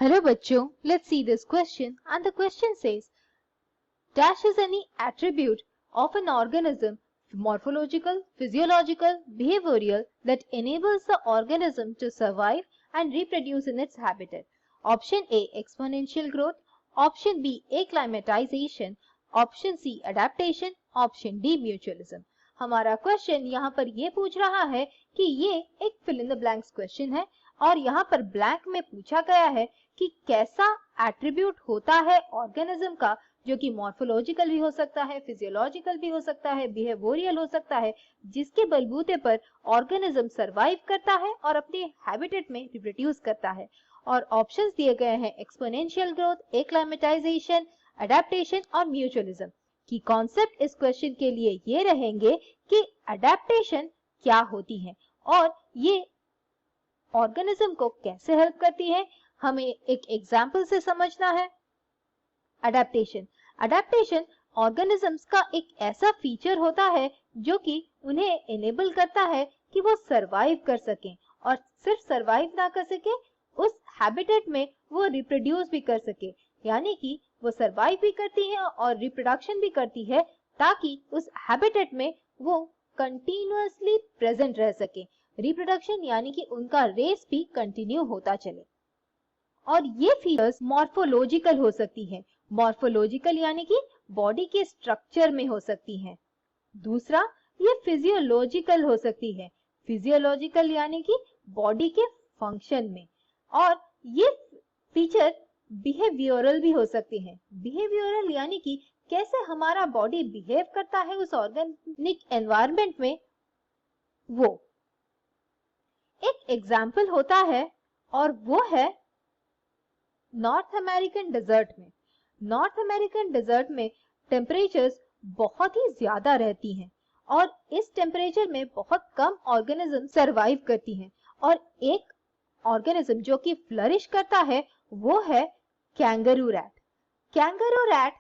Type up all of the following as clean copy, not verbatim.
Hello bachcho, let's see this question, and the question says dash is any attribute of an organism, morphological, physiological, behavioral, that enables the organism to survive and reproduce in its habitat. Option A exponential growth, option B acclimatization, option C adaptation, option D mutualism. हमारा question यहाँ पर ये पूछ रहा है कि ये एक fill in the blanks question है और यहाँ पर ब्लैंक में पूछा गया है कि कैसा एट्रीब्यूट होता है ऑर्गेनिज्म का जो कि मॉर्फोलॉजिकल भी हो सकता है, फिजियोलॉजिकल भी हो सकता है, बिहेवियरल हो सकता है, जिसके बलबूते पर ऑर्गेनिज्म सरवाइव करता है और अपने हैबिटेट में रिप्रोड्यूस करता है। और ऑप्शंस दिए गए हैं एक्सपोनेंशियल ग्रोथ, एक्लाइमेटाइजेशन, अडेप्टेशन और म्यूचुअलिज्म। की कॉन्सेप्ट इस क्वेश्चन के लिए ये रहेंगे कि अडेप्टेशन क्या होती है और ये ऑर्गेनिज्म को कैसे हेल्प करती है, हमें एक एग्जाम्पल से समझना है। अडेप्टेशन ऑर्गेनिजम्स का एक ऐसा फीचर होता है जो कि उन्हें एनेबल करता है कि वो सरवाइव कर सकें और सिर्फ सरवाइव ना कर सके, उस हैबिटेट में वो रिप्रोड्यूस भी कर सके, यानी कि वो सरवाइव भी करती है और रिप्रोडक्शन भी करती है ताकि उस हैबिटेट में वो कंटिन्यूअसली प्रेजेंट रह सके। रिप्रोडक्शन यानी कि उनका रेस भी कंटिन्यू होता चले। और ये फीचर्स मॉर्फोलॉजिकल हो सकती है। मॉर्फोलॉजिकल यानी कि बॉडी के स्ट्रक्चर में हो सकती है। दूसरा, ये फिजियोलॉजिकल हो सकती है। फिजियोलॉजिकल यानी कि बॉडी के फंक्शन में। और ये फीचर बिहेवियरल भी हो सकती है। बिहेवियरल यानी कि कैसे हमारा बॉडी बिहेव करता है उस ऑर्गेनिक एनवायरनमेंट में। वो एक एग्जाम्पल होता है और वो है नॉर्थ अमेरिकन डेजर्ट में। नॉर्थ अमेरिकन डेजर्ट में टेम्परेचर्स बहुत ही ज्यादा रहती हैं और इस टेम्परेचर में बहुत कम ऑर्गेनिज्म सरवाइव करती हैं और एक ऑर्गेनिज्म जो कि फ्लरिश करता है वो है कैंगरू रैट। कैंगरू रैट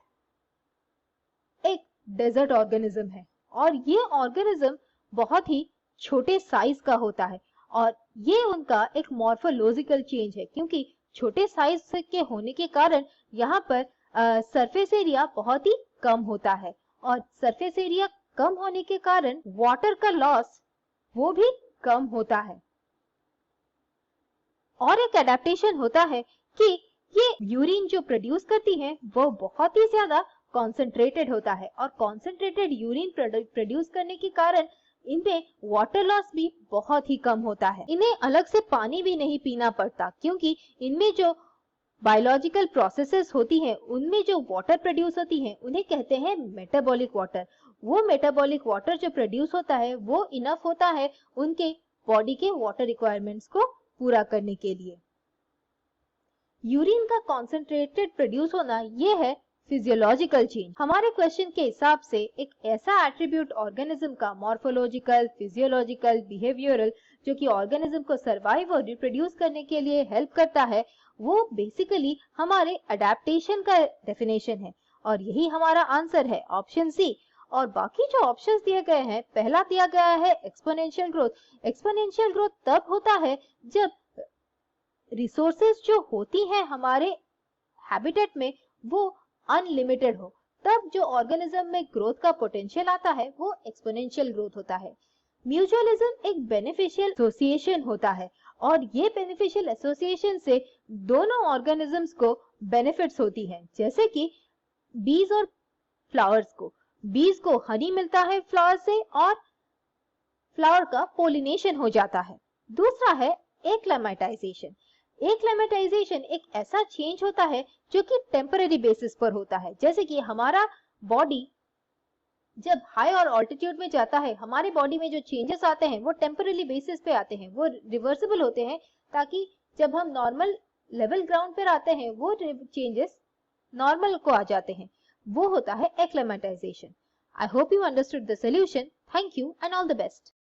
एक डेजर्ट ऑर्गेनिज्म है और ये ऑर्गेनिज्म बहुत ही छोटे साइज का होता है और ये उनका एक मॉर्फोलॉजिकल चेंज है, क्योंकि छोटे साइज के होने के कारण यहाँ पर सरफेस एरिया बहुत ही कम होता है और सरफेस एरिया कम होने के कारण वाटर का लॉस वो भी कम होता है। और एक एडेप्टेशन होता है कि ये यूरिन जो प्रोड्यूस करती है वो बहुत ही ज्यादा कॉन्सेंट्रेटेड होता है और कॉन्सेंट्रेटेड यूरिन प्रोड्यूस करने के कारण इनमें वाटर लॉस भी बहुत ही कम होता है। इन्हें अलग से पानी भी नहीं पीना पड़ता, क्योंकि इनमें जो बायोलॉजिकल प्रोसेसेस होती हैं उनमें जो वाटर प्रोड्यूस होती है उन्हें कहते हैं मेटाबॉलिक वाटर। वो मेटाबॉलिक वाटर जो प्रोड्यूस होता है वो इनफ होता है उनके बॉडी के वाटर रिक्वायरमेंट्स को पूरा करने के लिए। यूरिन का कॉन्सेंट्रेटेड प्रोड्यूस होना ये है फिजियोलॉजिकल चेंज। हमारे क्वेश्चन के हिसाब से एक ऐसा एट्रीब्यूट ऑर्गेनिज्म का मॉर्फोलॉजिकल, फिजियोलॉजिकल, बिहेवियरल जो कि ऑर्गेनिज्म को सर्वाइव और रिप्रोड्यूस करने के लिए हेल्प करता है, वो बेसिकली हमारे अडेप्टेशन का डेफिनेशन है और यही हमारा आंसर है ऑप्शन सी। और बाकी जो ऑप्शंस दिए गए हैं, पहला दिया गया है एक्सपोनेंशियल ग्रोथ। एक्सपोनेंशियल ग्रोथ तब होता है जब रिसोर्सेज जो होती हैं हमारे हैबिटेट में वो अनलिमिटेड हो, तब जो ऑर्गेनिज्म में ग्रोथ का पोटेंशियल आता है वो एक्सपोनेंशियल ग्रोथ होता है। म्यूचुअलिज्म एक बेनिफिशियल एसोसिएशन होता है और ये बेनिफिशियल एसोसिएशन से दोनों ऑर्गेनिजम्स को बेनिफिट्स होती है, जैसे कि बीज और फ्लावर्स को। बीज को हनी मिलता है फ्लावर से और फ्लावर का पोलिनेशन हो जाता है। दूसरा है एक्लेमेटाइजेशन। एक्लेमेटाइजेशन एक ऐसा चेंज होता है जो कि टेम्पररी बेसिस पर होता है, जैसे कि हमारा बॉडी जब हाई और ऑल्टीट्यूड में जाता है, हमारे बॉडी में जो चेंजेस आते हैं वो टेम्पररी बेसिस पे आते हैं, वो रिवर्सिबल होते हैं, ताकि जब हम नॉर्मल लेवल ग्राउंड पर आते हैं वो चेंजेस नॉर्मल को आ जाते हैं। वो होता है acclimatisation. I hope you understood the solution. Thank you and all the best.